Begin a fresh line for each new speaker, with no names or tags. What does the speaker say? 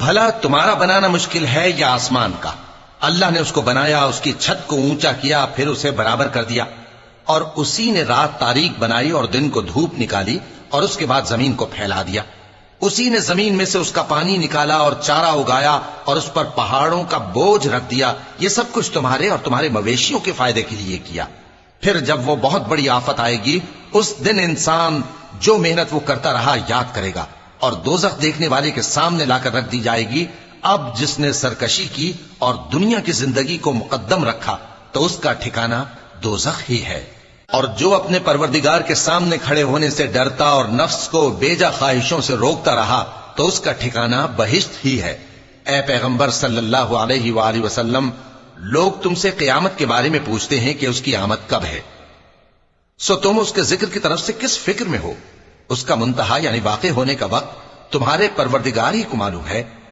بھلا تمہارا بنانا مشکل ہے یا آسمان کا؟ اللہ نے اس کو بنایا، اس کی چھت کو اونچا کیا، پھر اسے برابر کر دیا، اور اسی نے رات تاریک بنائی اور دن کو دھوپ نکالی، اور اس کے بعد زمین کو پھیلا دیا۔ اسی نے زمین میں سے اس کا پانی نکالا اور چارہ اگایا اور اس پر پہاڑوں کا بوجھ رکھ دیا۔ یہ سب کچھ تمہارے اور تمہارے مویشیوں کے فائدے کے لیے کیا۔ پھر جب وہ بہت بڑی آفت آئے گی، اس دن انسان جو محنت وہ کرتا رہا یاد کرے گا، اور دوزخ دیکھنے والے کے سامنے لا کر رکھ دی جائے گی۔ اب جس نے سرکشی کی اور دنیا کی زندگی کو مقدم رکھا تو اس کا ٹھکانہ دوزخ ہی ہے۔ اور جو اپنے پروردگار کے سامنے کھڑے ہونے سے ڈرتا اور نفس کو بیجا خواہشوں سے روکتا رہا تو اس کا ٹھکانہ بہشت ہی ہے۔ اے پیغمبر صلی اللہ علیہ وآلہ وسلم، لوگ تم سے قیامت کے بارے میں پوچھتے ہیں کہ اس کی آمد کب ہے، سو تم اس کے ذکر کی طرف سے کس فکر میں ہو؟ اس کا منتہا یعنی واقع ہونے کا وقت تمہارے پروردگار ہی کو معلوم ہے۔